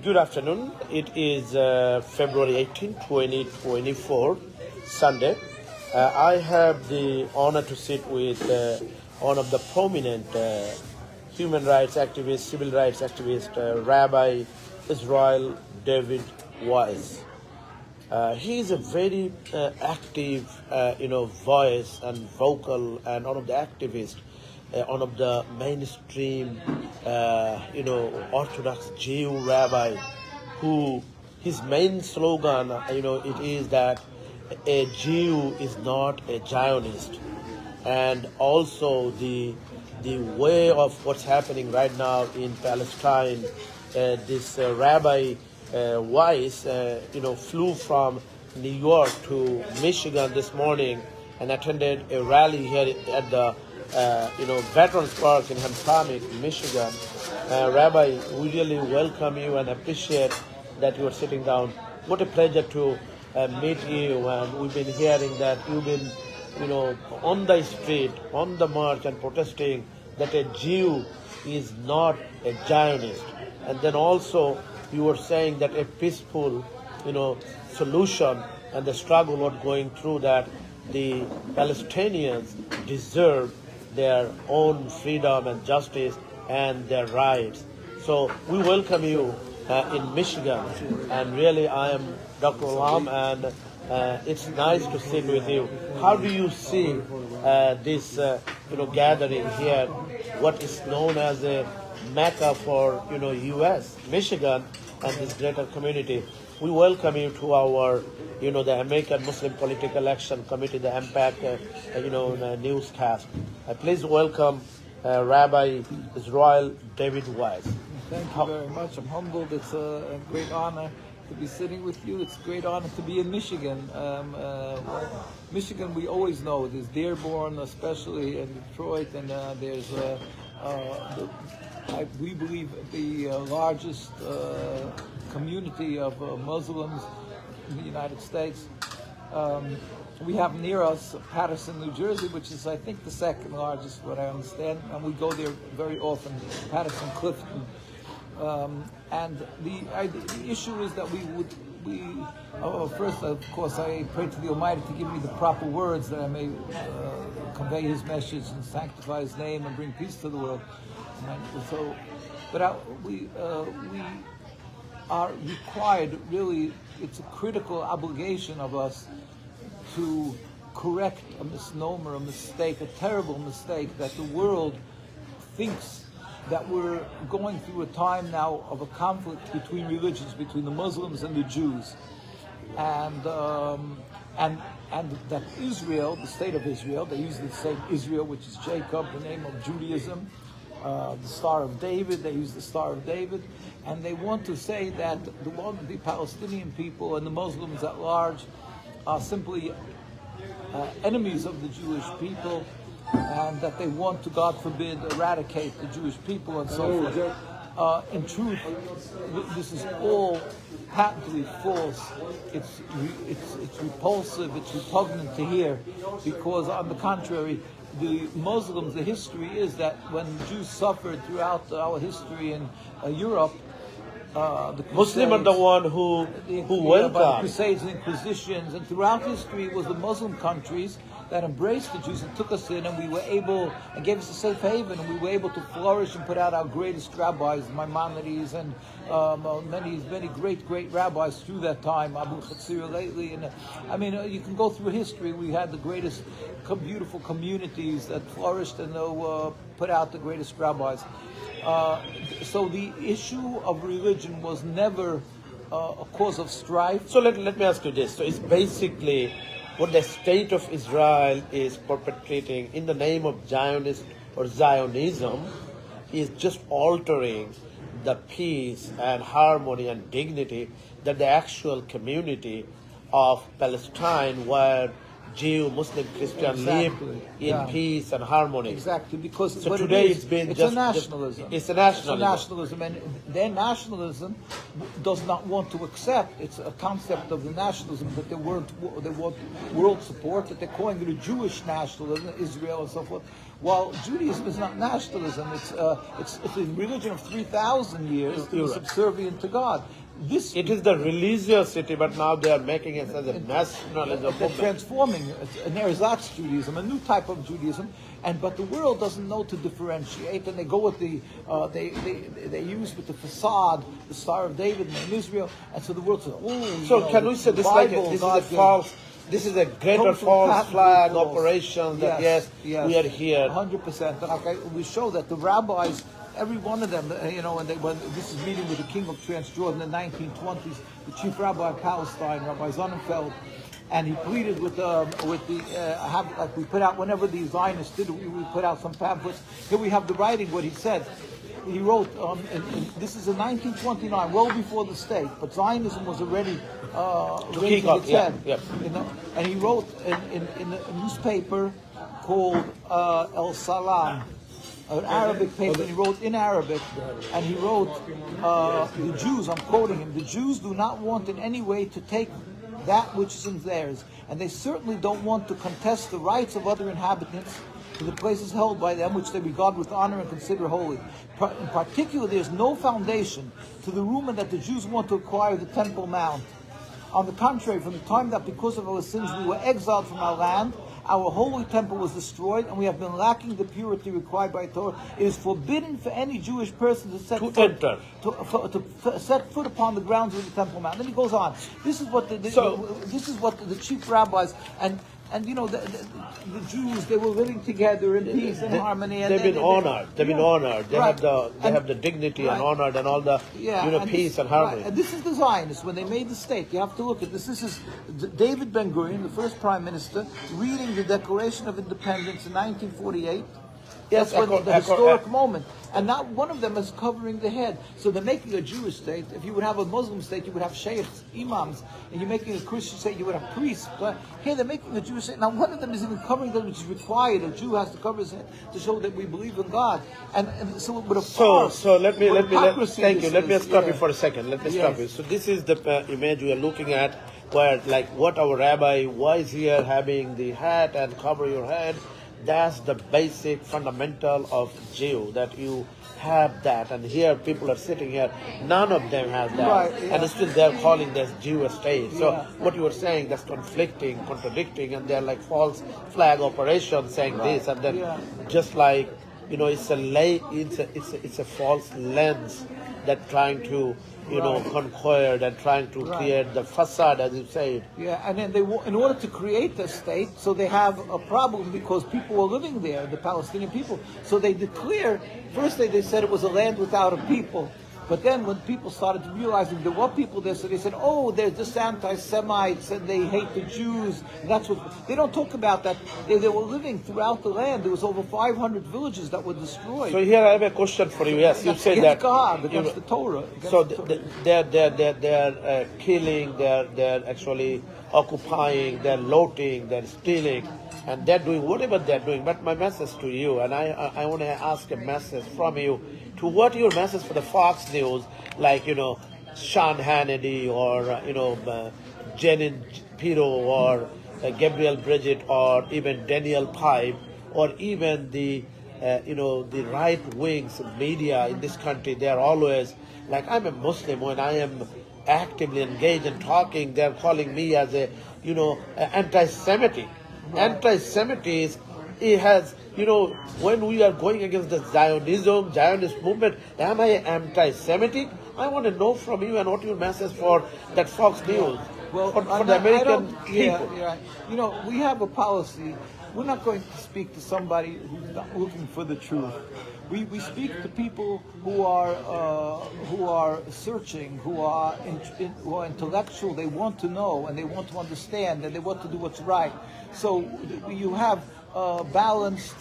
Good afternoon. It is February 18, 2024, Sunday. I have the honor to sit with one of the prominent human rights activists, civil rights activist, Rabbi Yisroel Dovid Weiss. He is a very active, voice and vocal, and one of the activists, one of the mainstream, Orthodox Jew rabbi, who his main slogan, it is that a Jew is not a Zionist, and also the way of what's happening right now in Palestine. This Rabbi Weiss, flew from New York to Michigan this morning and attended a rally here at the Veterans Park in Hamtramck, Michigan. Rabbi, we really welcome you and appreciate that you are sitting down. What a pleasure to meet you, and we've been hearing that you've been, on the street, on the march and protesting that a Jew is not a Zionist. And then also you were saying that a peaceful, solution and the struggle not going through that, the Palestinians deserve their own freedom and justice and their rights. So we welcome you in Michigan, and really I am Dr. Olam, and it's nice to sit with you. How do you see this gathering here, what is known as a Mecca for U.S., Michigan, and this greater community? We welcome you to our, the American Muslim Political Action Committee, the AMPAC, newscast. Please welcome Rabbi Yisroel Dovid Weiss. Thank you very much. I'm humbled. It's a great honor to be sitting with you. It's a great honor to be in Michigan. Michigan, we always know, there's Dearborn, especially in Detroit, and there's, we believe, the largest community of Muslims in the United States. We have near us Paterson, New Jersey, which is, I think, the second largest, what I understand, and we go there very often, Paterson, Clifton. And the issue is that first, of course, I pray to the Almighty to give me the proper words that I may convey His message and sanctify His name and bring peace to the world. We are required, really, it's a critical obligation of us to correct a misnomer, a mistake, a terrible mistake, that the world thinks that we're going through a time now of a conflict between religions, between the Muslims and the Jews, and that Israel, the state of Israel, they use the same Israel, which is Jacob, the name of Judaism, the Star of David, they use the Star of David, and they want to say that the Palestinian people and the Muslims at large are simply enemies of the Jewish people, and that they want to, God forbid, eradicate the Jewish people and so forth. In truth, this is all patently false. It's repulsive, it's repugnant to hear, because on the contrary, the Muslims, the history is that when Jews suffered throughout our history in Europe, the Muslims are the one who welcomed the Crusades and Inquisitions, and throughout history it was the Muslim countries that embraced the Jews and took us in, and we were able, and gave us a safe haven, and we were able to flourish and put out our greatest rabbis, Maimonides, and many great rabbis through that time, Abu Chatzir lately. And you can go through history. We had the greatest, beautiful communities that flourished and put out the greatest rabbis. So the issue of religion was never a cause of strife. So let me ask you this. So it's basically what the state of Israel is perpetrating in the name of Zionist or Zionism is just altering the peace and harmony and dignity that the actual community of Palestine, where Jew, Muslim, Christian Exactly. live in Yeah. peace and harmony. Exactly, because So what today it is, it's been it's just a nationalism. it's a nationalism. It's a nationalism, and their nationalism does not want to accept. It's a concept of the nationalism that they want world support. That they're calling it a Jewish nationalism, Israel and so forth. While Judaism is not nationalism, it's a religion of 3,000 years that is subservient to God. It is the religiosity, but now they are making it as a nationalism They're movement. transforming an ersatz Judaism, a new type of Judaism, but the world doesn't know to differentiate, and they go with they use with the facade the Star of David in Israel, and so the world says, oh. So can we say this like this is a false? This is a greater false flag operation. That yes, we are here. 100%. We show that the rabbis. Every one of them, when this is meeting with the king of Transjordan in the 1920s, the chief rabbi of Palestine, Rabbi Sonnenfeld, and he pleaded with like we put out whenever the Zionists did, we put out some pamphlets. Here we have the writing. What he said. He wrote, this is in 1929, well before the state, but Zionism was already raising its head. And he wrote in a newspaper called El Salam, an Arabic paper, and he wrote in Arabic, and he wrote, the Jews, I'm quoting him, the Jews do not want in any way to take that which is theirs, and they certainly don't want to contest the rights of other inhabitants to the places held by them which they regard with honor and consider holy. In particular, there is no foundation to the rumor that the Jews want to acquire the Temple Mount. On the contrary, from the time that because of our sins we were exiled from our land, our holy temple was destroyed, and we have been lacking the purity required by Torah. It is forbidden for any Jewish person to set foot upon the grounds of the Temple Mount. Then he goes on. This is what the chief rabbis and the Jews, they were living together in peace and harmony. And they've been honored. They've been honored. They have the dignity and honored and all the peace and harmony. And this is the Zionists when they made the state. You have to look at this. This is David Ben-Gurion, the first prime minister, reading the Declaration of Independence in 1948. Yes, that's when the historic moment. And not one of them is covering the head. So they're making a Jewish state. If you would have a Muslim state, you would have sheikhs, imams. And you're making a Christian state, you would have priests. But here they're making a Jewish state. Now one of them is even covering them, which is required. A Jew has to cover his head to show that we believe in God. And so it would have So let me thank you. Let me stop you for a second. Let me stop you. So this is the image we are looking at, where like what our Rabbi Weiss here having the hat and cover your head. That's the basic fundamental of Jew, that you have that. And here people are sitting here, none of them has that. And still they're calling this Jewish state. So what you were saying, that's conflicting, contradicting, and they're like false flag operations saying this. And then just like, it's a false lens that trying to conquer and trying to create the facade, as you say. Yeah, and then in order to create the state, so they have a problem because people were living there, the Palestinian people. So they declare, first they said it was a land without a people. But then when people started realizing there were people there, so they said, oh, they're just anti-Semites and they hate the Jews. And that's what they don't talk about that. They were living throughout the land. There was over 500 villages that were destroyed. So here I have a question for you. Yes, you said that God, against the Torah. So they're killing, they're actually occupying, they're looting, they're stealing, and they're doing whatever they're doing. But my message to you, and I want to ask a message from you. To what your message for the Fox News, like Sean Hannity or Jenin Pirro or Gabriel Bridget or even Daniel Pipe or even the right wings media in this country? They're always like, I'm a Muslim, when I am actively engaged in talking, they're calling me as a anti-Semitic. Anti-Semitism, it has, when we are going against the Zionist movement, am I anti-Semitic? I want to know from you, and what your message for that Fox News, for the American people. We have a policy. We're not going to speak to somebody who's not looking for the truth. We speak to people who are searching, who are intellectual. They want to know and they want to understand and they want to do what's right. So you have balanced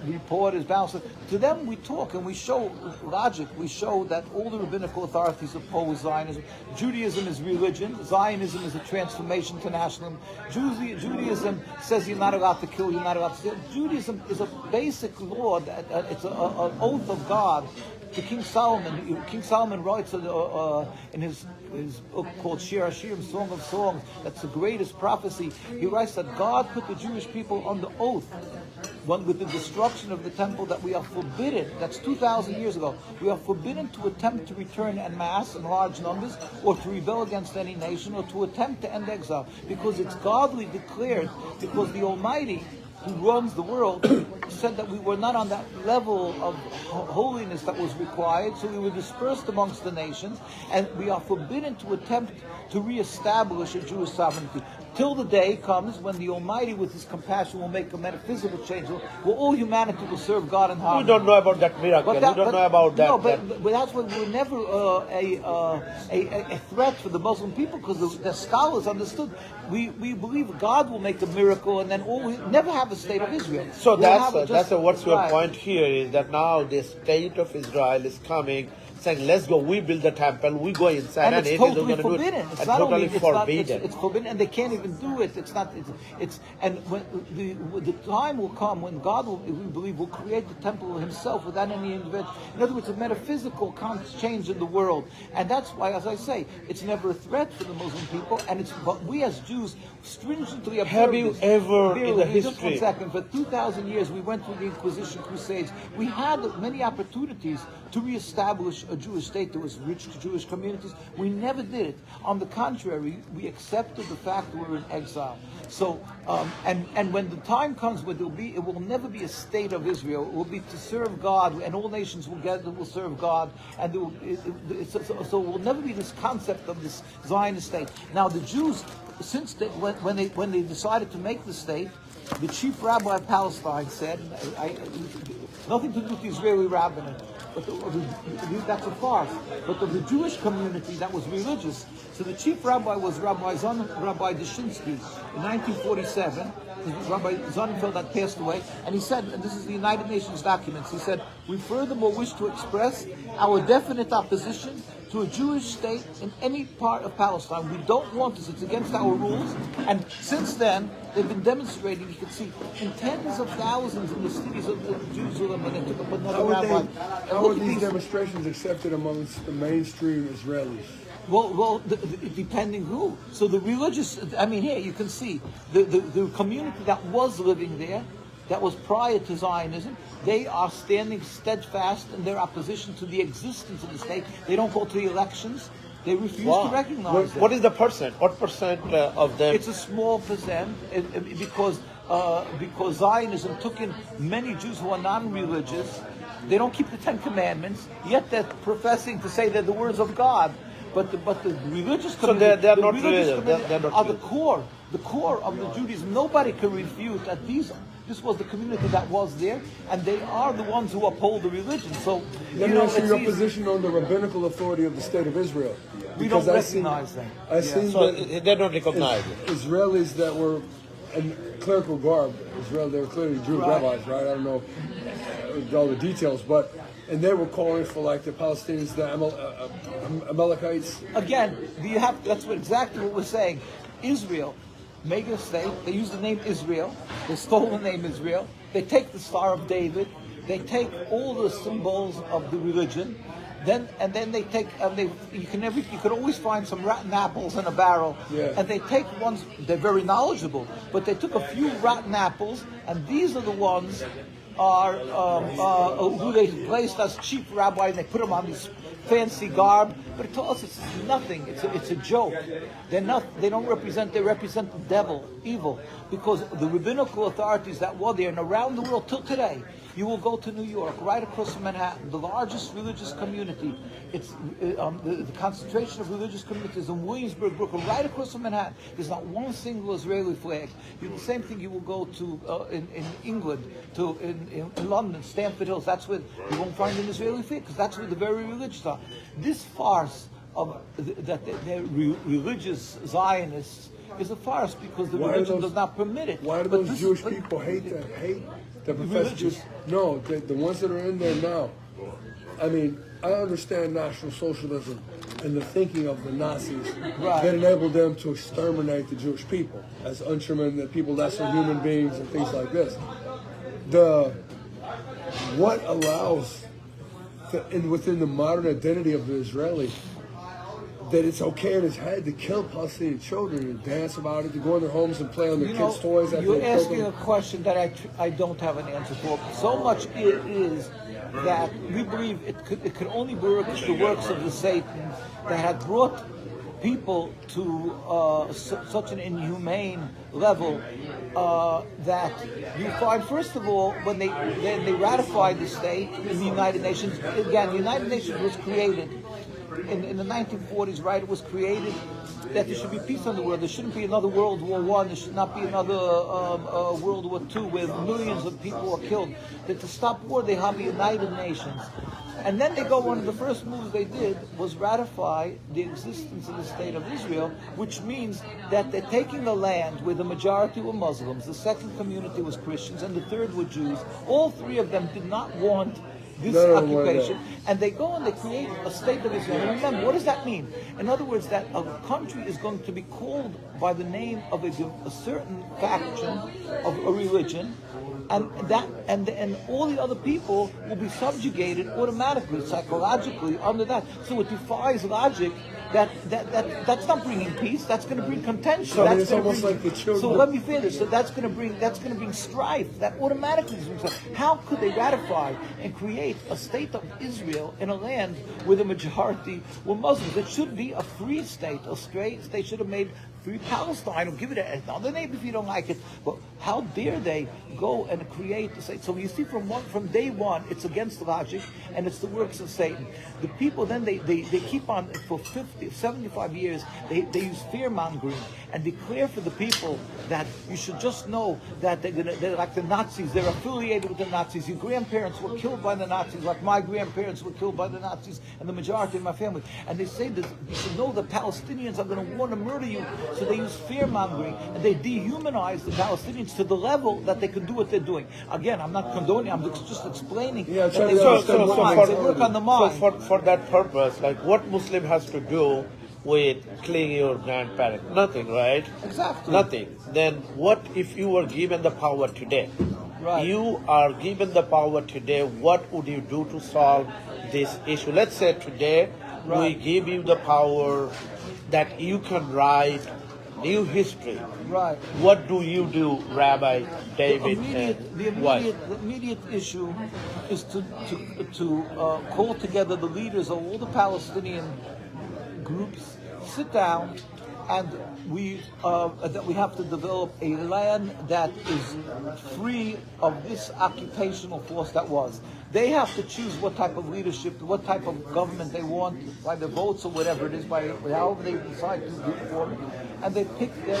report, is balanced. To them, we talk and we show logic. We show that all the rabbinical authorities oppose Zionism. Judaism is religion. Zionism is a transformation to nationalism. Judaism says you're not allowed to kill, you're not allowed to steal. Judaism is a basic law, that it's an oath of God. To King Solomon writes in his book called Shir Hashirim, Song of Songs, that's the greatest prophecy. He writes that God put the Jewish people on the oath with the destruction of the temple, that we are forbidden, that's 2,000 years ago, we are forbidden to attempt to return en masse in large numbers, or to rebel against any nation, or to attempt to end exile, because it's godly declared, because the Almighty, who runs the world, said that we were not on that level of holiness that was required, so we were dispersed amongst the nations, and we are forbidden to attempt to reestablish a Jewish sovereignty. Till the day comes when the Almighty, with His compassion, will make a metaphysical change, where all humanity will serve God in harmony. We don't know about that miracle. We don't know about that. No, but that's why we were never a threat for the Muslim people, because the scholars understood. We believe God will make a miracle, and then we never have a state of Israel. So what's your point here is that now the state of Israel is coming, saying, let's go, we build the temple, we go inside, and it's totally forbidden. It's not totally forbidden. It's forbidden, and they can't even do it. It's not. And when the time will come when God will, we believe, will create the temple Himself without any intervention. In other words, a metaphysical change in the world, and that's why, as I say, it's never a threat for the Muslim people, and but we as Jews stringently observe. Have you ever in the history? Just 1 second. For 2,000 years, we went through the Inquisition crusades. We had many opportunities to reestablish a Jewish state that was rich to Jewish communities. We never did it. On the contrary, we accepted the fact that we're in exile. So, and when the time comes when it will never be a state of Israel. It will be to serve God, and all nations will serve God, and so it will never be this concept of this Zionist state. Now, the Jews, when they decided to make the state, the chief rabbi of Palestine said, nothing to do with the Israeli rabbinate, but that's a farce. But of the Jewish community that was religious, so the chief rabbi was Rabbi Dushinsky in 1947. Rabbi Sonnenfeld had passed away, and he said, and this is the United Nations documents, he said, we furthermore wish to express our definite opposition to a Jewish state in any part of Palestine. We don't want this. It's against our rules. And since then, they've been demonstrating, you can see, in tens of thousands in the cities of Jerusalem, and they took up another rabbi. How are these demonstrations accepted amongst the mainstream Israelis? Well, depending who. So the religious, here you can see, the community that was living there, that was prior to Zionism, they are standing steadfast in their opposition to the existence of the state. They don't go to the elections. They refuse to recognize it. What is the percent? What percent of them? It's a small percent, because Zionism took in many Jews who are non-religious. They don't keep the Ten Commandments, yet they're professing to say they're the words of God. But the religious community, they're not religious. Are the core of the Judaism. Nobody can refute that this was the community that was there, and they are the ones who uphold the religion. So, let me ask you your position on the rabbinical authority of the State of Israel. We don't recognize them. They don't recognize it. Israelis that were in clerical garb, they were clearly Jewish rabbis, right? I don't know all the details, and they were calling for like the Palestinians, the Amalekites. Again, that's exactly what we're saying. Israel, make a state. They use the name Israel. They stole the name Israel. They take the Star of David. They take all the symbols of the religion. Then they take. You can always find some rotten apples in a barrel. Yeah. And they take ones. They're very knowledgeable, but they took a few rotten apples, and these are the ones who they placed as chief rabbi, and they put them on this fancy garb. But it tells us it's nothing. It's a joke. They don't represent. They represent the devil, evil, because the rabbinical authorities that were there and around the world till today. You will go to New York, right across from Manhattan, the largest religious community. It's the concentration of religious communities in Williamsburg, Brooklyn, right across from Manhattan. There's not one single Israeli flag. The same thing you will go to in England, in London, Stamford Hills. That's where you won't find an Israeli flag, because that's where the very religious are. This farce of that they're religious Zionists is a farce because the Why do religion those- does not permit it. Why do But those this Jewish is- but- people hate the professors? Religious. No, the ones that are in there now. I mean, I understand National Socialism and the thinking of the Nazis Right. that enabled them to exterminate the Jewish people as Unsherman, the people lesser human beings and things like this. What allows within the modern identity of the Israeli that it's okay in his head to kill Palestinian children and dance about it, to go in their homes and play on their kids' toys after you're they kill asking a them? question that I don't have an answer for. So much it is that we believe it could only work the works of the Satan that had brought people to such an inhumane level that you find, first of all, when they ratified the state in the United Nations. Again, the United Nations was created in the 1940s, right? It was created that there should be peace in the world. There shouldn't be another World War I. There should not be another World War II where millions of people are killed. That to stop war, they have the United Nations. And then they go, one of the first moves they did was ratify the existence of the State of Israel, which means that they're taking a land where the majority were Muslims, the second community was Christians, and the third were Jews. All three of them did not want this occupation, and they go and they create a state of Israel. And remember, what does that mean? In other words, that a country is going to be called by the name of a certain faction of a religion, and all the other people will be subjugated automatically, psychologically, under that. So it defies logic. That's not bringing peace. That's going to bring contention. So that's it's gonna almost bring, like the children. So let me finish. So that's going to bring strife. That automatically is strife. How could they ratify and create a state of Israel in a land where the majority were Muslims? It should be a free state, a straight state. Should have made free Palestine or give it another name if you don't like it. But how dare they go and create a state? So you see, from day one, it's against logic and it's the works of Satan. The people then they keep on for 50, 75 years. They use fear mongering and declare for the people that you should just know that they're like the Nazis. They're affiliated with the Nazis. Your grandparents were killed by the Nazis, like my grandparents were killed by the Nazis, and the majority of my family. And they say that you should know the Palestinians are going to want to murder you. So they use fear mongering and they dehumanize the Palestinians to the level that they can do what they're doing. Again, I'm not condoning. I'm just explaining. Yeah, that they work on the mind. For that purpose, like what Muslim has to do with killing your grandparent? Nothing, right? Exactly. Nothing. Then what if you were given the power today? Right. You are given the power today. What would you do to solve this issue? Let's say today we give you the power that you can write new history. Right. What do you do, Rabbi David? The immediate issue is to call together the leaders of all the Palestinian groups, sit down, and we have to develop a land that is free of this occupational force that was. They have to choose what type of leadership, what type of government they want by their votes or whatever it is, by however they decide to do form, and they pick their.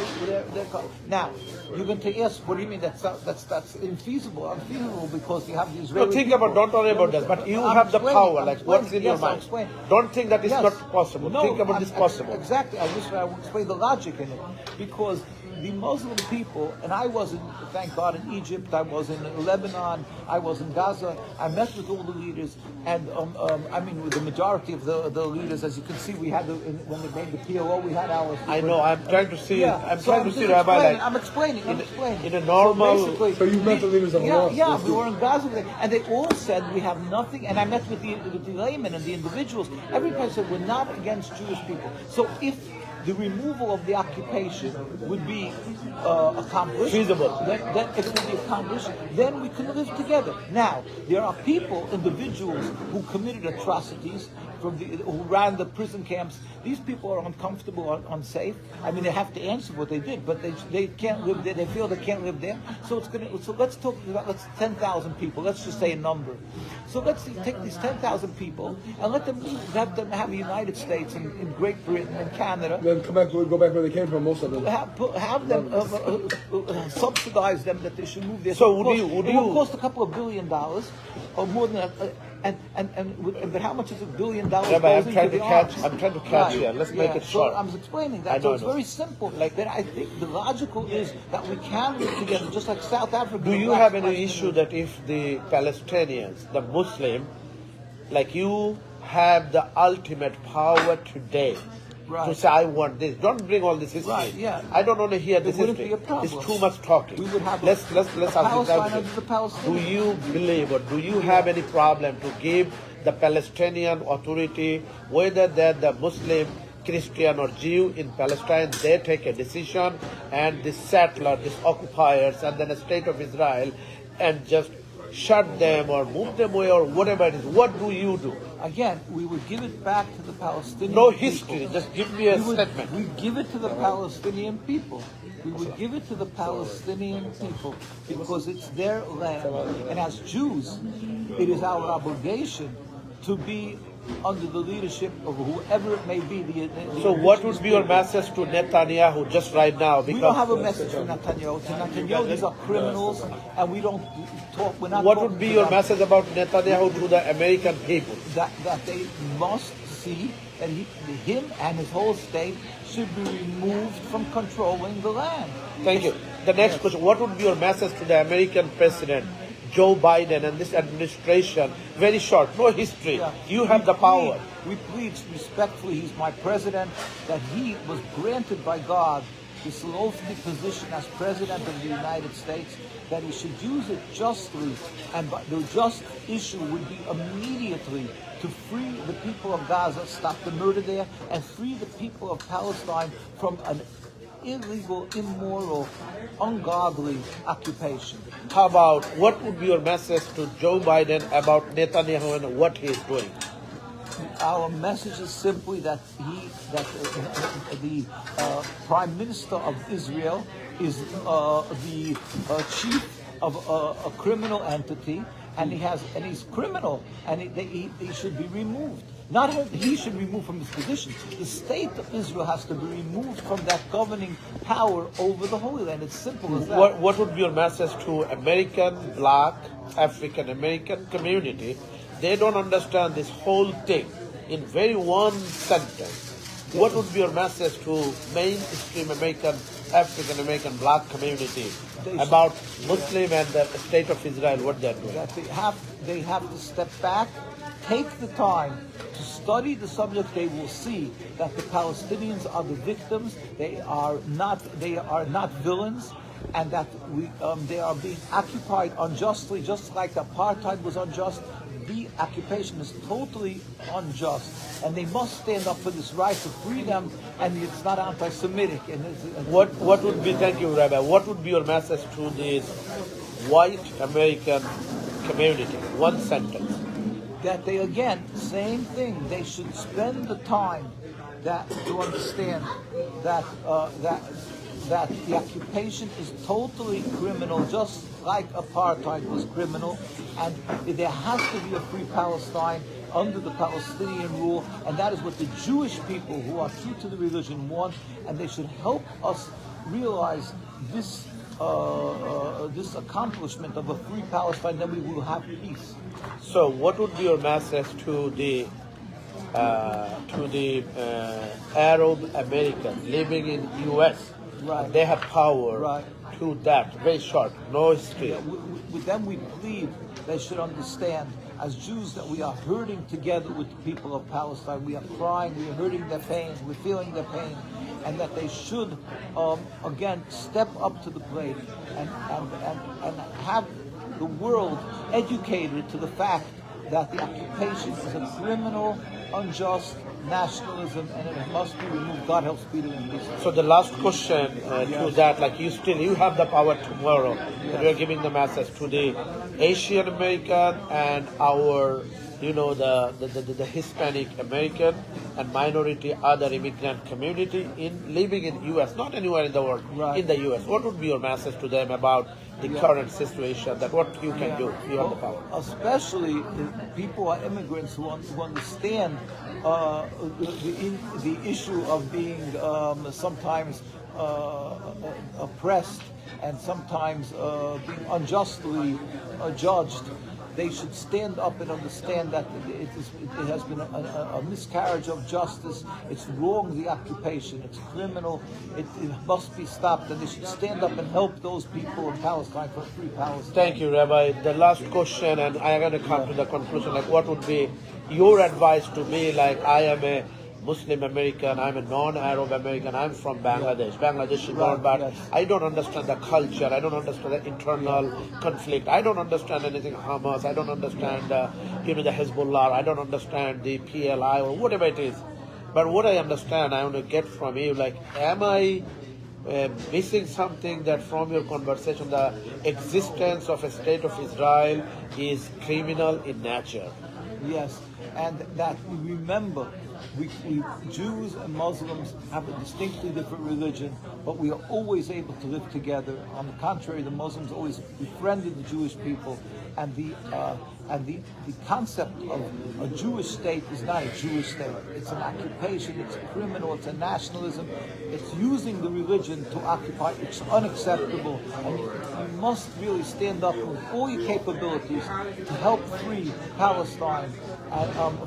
Now, you're going to ask, what do you mean that's infeasible? Unfeasible because you have the Israeli. No, think about. Don't worry about that. But you have the power. Like what's in your mind? Don't think that it's not possible. No, think about this possible. Exactly. I will explain the logic in it because the Muslim people, and I was in, thank God, in Egypt, I was in Lebanon, I was in Gaza, I met with all the leaders, and I mean with the majority of the leaders, as you can see, we had, when they made the PLO, we had our... I know, I'm trying to see, yeah. I'm trying to see Rabbi, like... I'm explaining. In a normal... So you met the leaders of Hamas? Yeah, we were in Gaza, and they all said we have nothing, and I met with the laymen and the individuals, everybody said we're not against Jewish people. So if the removal of the occupation would be accomplished. Feasible. Then if it would be accomplished, then we can live together. Now, there are people, individuals, who committed atrocities, who ran the prison camps. These people are uncomfortable, unsafe. I mean, they have to answer what they did, but they can't live there. They feel they can't live there. So let's talk about 10,000 people. Let's just say a number. So let's take these 10,000 people and let them have the United States and Great Britain and Canada. Then go back where they came from, most of them. Have them subsidize them that they should move there. So would it you will cost a couple of $1 billion or more than that. But how much is $1 billion goes Rabbi, I'm into trying to the catch. arms? I'm trying to catch here. Let's make it short. So I'm explaining I that. know, So it's I know. very simple. Like that, I think the logical is that we can live together, just like South Africa. Do you have any issue that if the Palestinians, the Muslim, like you, have the ultimate power today to say, I want this? Don't bring all this history. Right, yeah. I don't want to hear this wouldn't history. be a problem. It's too much talking. We would have let's ask Palestine you. under the Palestinians. Do you believe or do you have any problem to give the Palestinian Authority, whether they're the Muslim, Christian or Jew in Palestine, they take a decision, and this settler, these occupiers, and then a state of Israel, and just shut them or move them away or whatever it is? What do you do? Again, we would give it back to the Palestinian No people. history, just give me a statement. We give it to the Palestinian people. We would give it to the Palestinian people because it's their land. And as Jews, it is our obligation to be under the leadership of whoever it may be. So what would be your message to Netanyahu just right now? We don't have a message for Netanyahu. To Netanyahu, these are criminals, and we don't talk. We're not. What would be your message about Netanyahu to the American people? That they must see that him and his whole state should be removed from controlling the land. Thank you. The next question: what would be your message to the American president, Joe Biden, and this administration? Very short, no history. Yeah. You have the power. We plead respectfully, he's my president, that he was granted by God this lofty position as president of the United States, that he should use it justly, and the just issue would be immediately to free the people of Gaza, stop the murder there, and free the people of Palestine from an illegal, immoral, ungodly occupation. How about, what would be your message to Joe Biden about Netanyahu and what he is doing? Our message is simply that the Prime Minister of Israel is the chief of a criminal entity, and he's criminal, and he should be removed. Not he should be removed from his position. The state of Israel has to be removed from that governing power over the Holy Land. It's simple as that. What would be your message to American, Black, African American community? They don't understand this whole thing in very one sentence. What would be your message to mainstream American, African American, Black community about Muslim and the state of Israel, what they're doing? That they have to step back, take the time to study the subject. They will see that the Palestinians are the victims. They are not villains, and that they are being occupied unjustly, just like apartheid was unjust. The occupation is totally unjust, and they must stand up for this right to freedom, and it's not anti-Semitic. What would be, thank you, Rabbi, what would be your message to this white American community? One sentence. That they, again, same thing, they should spend the time to understand that the occupation is totally criminal, just like apartheid was criminal, and there has to be a free Palestine under the Palestinian rule, and that is what the Jewish people who are true to the religion want, and they should help us realize this this accomplishment of a free Palestine, then we will have peace. So what would be your message to the Arab Americans living in U.S.? Right. They have power. Right. To that, very short, no history. Yeah, with them we plead they should understand, as Jews, that we are hurting together with the people of Palestine. We are crying, we are hurting their pain, we're feeling their pain, and that they should, again, step up to the plate and have the world educated to the fact that the occupation is a criminal, unjust nationalism, and it must be removed. God help speedily and peacefully. So the last question to that, like you have the power tomorrow. Yes. We are giving the message to the Asian American and our, the Hispanic American and minority other immigrant community living in U.S., not anywhere in the world, right. In the U.S. What would be your message to them about the current situation, that what you can do? You have the power. Especially if people are immigrants who understand the issue of being sometimes oppressed and sometimes being unjustly judged. they should stand up and understand that it has been a miscarriage of justice. It's wrong, the occupation. It's criminal. It must be stopped, and they should stand up and help those people in Palestine for free Palestine. Thank you, Rabbi. The last question, and I'm going to come to the conclusion, like what would be your advice to me? Like I am a Muslim American, I'm a non-Arab American, I'm from Bangladesh. Bangladesh is not bad. Yes. I don't understand the culture, I don't understand the internal conflict, I don't understand anything Hamas, I don't understand the Hezbollah, I don't understand the PLI or whatever it is. But what I understand, I want to get from you, like, am I missing something that from your conversation, the existence of a state of Israel is criminal in nature? Yes, and that we remember, we Jews and Muslims have a distinctly different religion, but we are always able to live together. On the contrary, the Muslims always befriended the Jewish people, and the concept of a Jewish state is not a Jewish state. It's an occupation, it's criminal, it's a nationalism. It's using the religion to occupy. It's unacceptable, and you must really stand up with all your capabilities to help free Palestine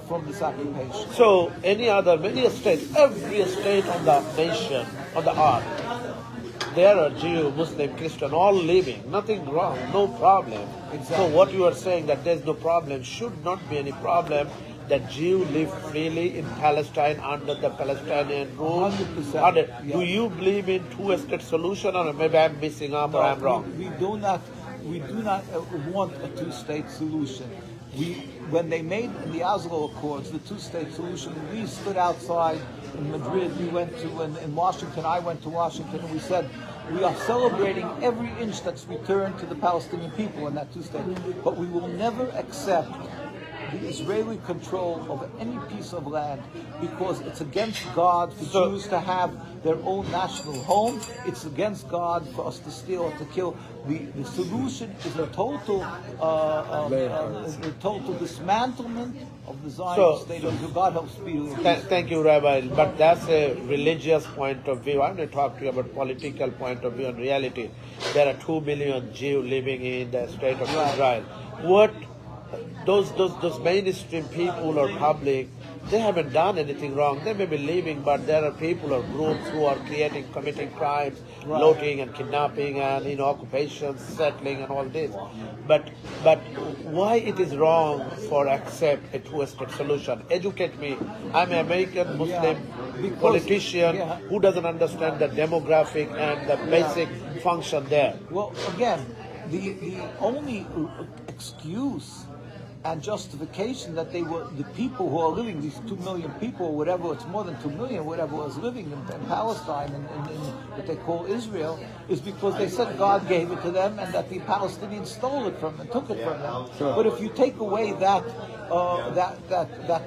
from this occupation. So, many states, every state on the nation, on the earth, there are Jew, Muslim, Christian, all living, nothing wrong, no problem. Exactly. So what you are saying that there's no problem, should not be any problem that Jews live freely in Palestine under the Palestinian rule. 100%. Do you believe in two-state solution, or maybe I'm missing up or I'm wrong? We do not want a two-state solution. When they made the Oslo Accords, the two-state solution, we stood outside in Madrid. We went to in Washington. I went to Washington, and we said we are celebrating every inch that's returned to the Palestinian people in that two-state. But we will never accept the Israeli control of any piece of land, because it's against God for Jews to have their own national home. It's against God for us to steal or to kill. The solution is a total dismantlement of the Zionist state of Israel. God help speedily. Thank you, Rabbi. But that's a religious point of view. I'm going to talk to you about political point of view and reality. There are 2 million Jews living in the state of Israel. What those mainstream people or public, they haven't done anything wrong. They may be living, but there are people or groups who are committing crimes, looting and kidnapping and occupations, settling and all this. But why it is wrong for accept a two-state solution? Educate me. I'm an American Muslim politician who doesn't understand the demographic and the basic function there. Well, again, the only excuse and justification that they were the people who are living, these 2 million people, or whatever, it's more than 2 million, whatever was living in Palestine and in what they call Israel, is because they said God gave it to them and that the Palestinians stole it from them, took it from them. Sure. But if you take away that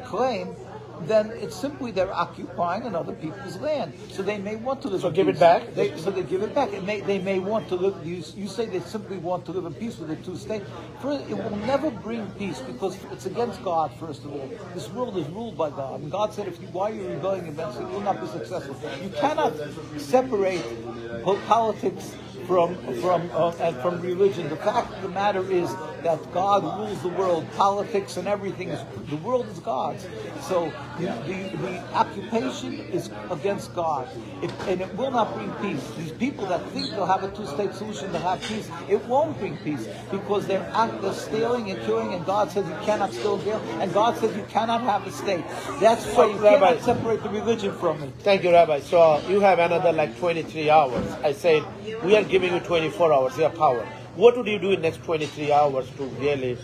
claim, then it's simply they're occupying another people's land. So they may want to live in peace. So give it back? So they give it back. They may want to live, you say they simply want to live in peace with the two states. It will never bring peace, because it's against God, first of all. This world is ruled by God. And God said, why are you rebelling against it? You will not be successful. You cannot separate politics from religion. The fact of the matter is that God rules the world. Politics and everything the world is God's. So the occupation is against God, and it will not bring peace. These people that think they'll have a two-state solution to have peace, it won't bring peace, because they're stealing and killing, and God says you cannot steal and kill, and God says you cannot have a state. That's why you cannot separate the religion from it. Thank you, Rabbi. So you have another 23 hours. I said we are giving you 24 hours. You have power. What would you do in the next 23 hours to really,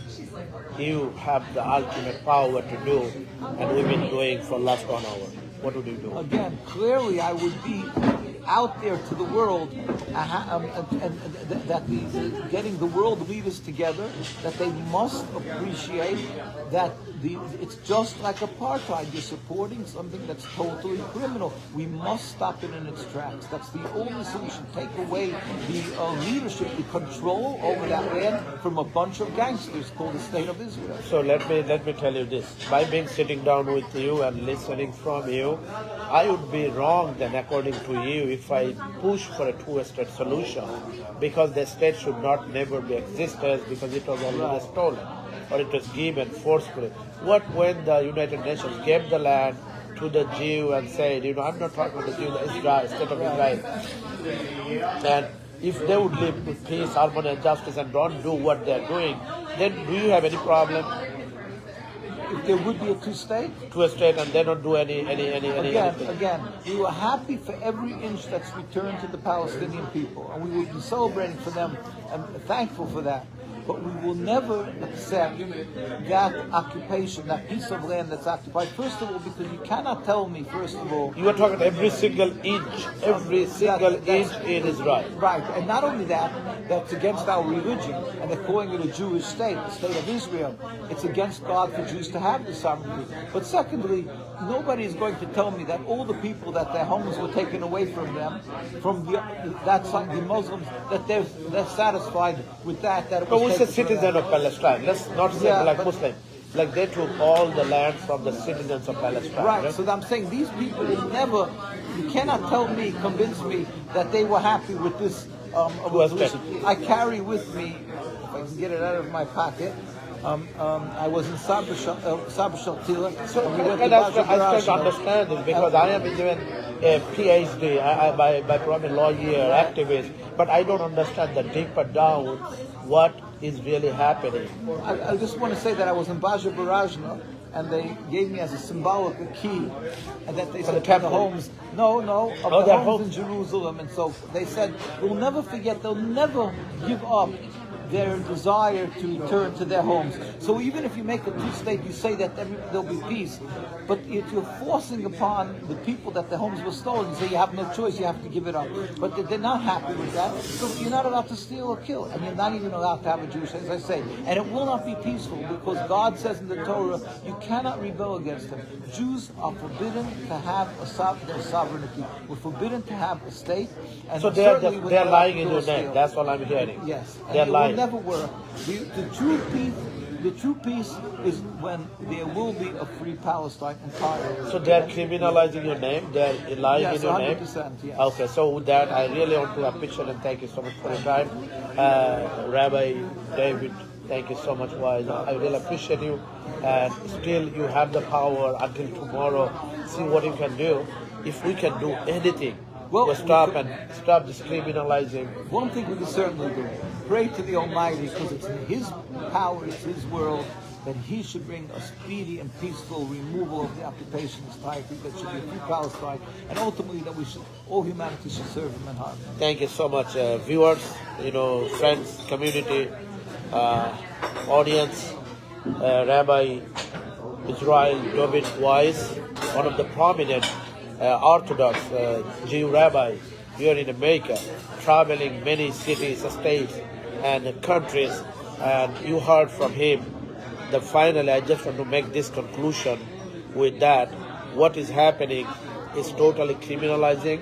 you have the ultimate power to do, and we've been doing for the last 1 hour? What would you do? Again, clearly I would be out there to the world, getting the world leaders together, that they must appreciate that it's just like apartheid. You're supporting something that's totally criminal. We must stop it in its tracks. That's the only solution. Take away the leadership, the control over that land from a bunch of gangsters called the State of Israel. So let me tell you this. By being sitting down with you and listening from you, I would be wrong then, according to you, if I push for a two-state solution, because the state should never be existed, because it was already stolen. or it was given forcefully. What when the United Nations gave the land to the Jew and said, I'm not talking about the Jew, the Israel, state of Israel. And if they would live with peace, harmony, and justice and don't do what they're doing, then do you have any problem? If there would be a two-state? To a state and they don't do anything. Again, we were happy for every inch that's returned to the Palestinian people, and we will be celebrating for them and thankful for that. But we will never accept that occupation, that piece of land that's occupied. First of all, because you cannot tell me, first of all... You are talking every single inch in Israel. Right, and not only that, that's against our religion, and they're calling it a Jewish state, the state of Israel. It's against God for Jews to have the sovereignty. But secondly, nobody is going to tell me that all the people that their homes were taken away from them, from that side, the Muslims, that they're satisfied with that it was a citizen of Palestine. Let's not say like Muslim. Like they took all the land from the citizens of Palestine. Right. So I'm saying these people will never. You cannot convince me that they were happy with this resolution. I carry with me, if I can get it out of my pocket. I was in Sabra Shaltila. So I try to understand this because I am even a PhD, by probably lawyer, activist, but I don't understand the deeper down what is really happening. I just want to say that I was in Baja Barajna, and they gave me as a symbolic a key, and that they said the homes, the homes in Jerusalem, and so they said we'll never forget, they'll never give up their desire to return to their homes. So even if you make a two-state, you say that there'll be peace. But if you're forcing upon the people that their homes were stolen, you say you have no choice, you have to give it up. But they're not happy with that. So you're not allowed to steal or kill. And you're not even allowed to have a Jewish, as I say. And it will not be peaceful because God says in the Torah, you cannot rebel against Him. Jews are forbidden to have their sovereignty. We're forbidden to have a state. And so they're lying in your name. That's all I'm hearing. Yes. They're lying. Never work. The true peace is when there will be a free Palestine entirely. So they're criminalizing your name. They're lying in your name. 100%. Yes. Okay. So with that, I really want to appreciate and thank you so much for your time, Rabbi David. Thank you so much, Weiss. I really appreciate you. And still, you have the power until tomorrow. See what you can do. If we can do anything. Well, stop this criminalizing. One thing we can certainly do, pray to the Almighty, because it's in His power, it's His world, that He should bring a speedy and peaceful removal of the occupation entirety, that should be a free Palestine, and ultimately that all humanity should serve Him in heart. Thank you so much, viewers, friends, community, audience. Rabbi Yisroel Dovid Weiss, one of the prominent Orthodox Jew rabbi here in America, traveling many cities, states, and countries, and you heard from him. Finally, I just want to make this conclusion with that. What is happening is totally criminalizing.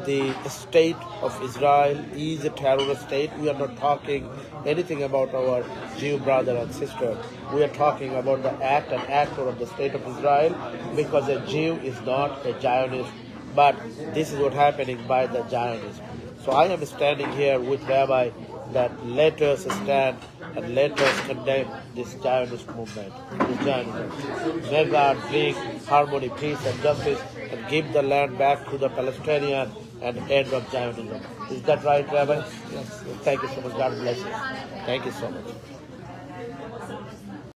The state of Israel is a terrorist state. We are not talking anything about our Jew brother and sister. We are talking about the act and actor of the state of Israel, because a Jew is not a Zionist, but this is what happening by the Zionists. So I am standing here with Rabbi that let us stand and let us condemn this Zionist movement, this Zionism. May God bring harmony, peace, and justice, and give the land back to the Palestinian and end of Zionism. Is that right, Rabbi? Yes. Thank you so much. God bless you. Thank you so much.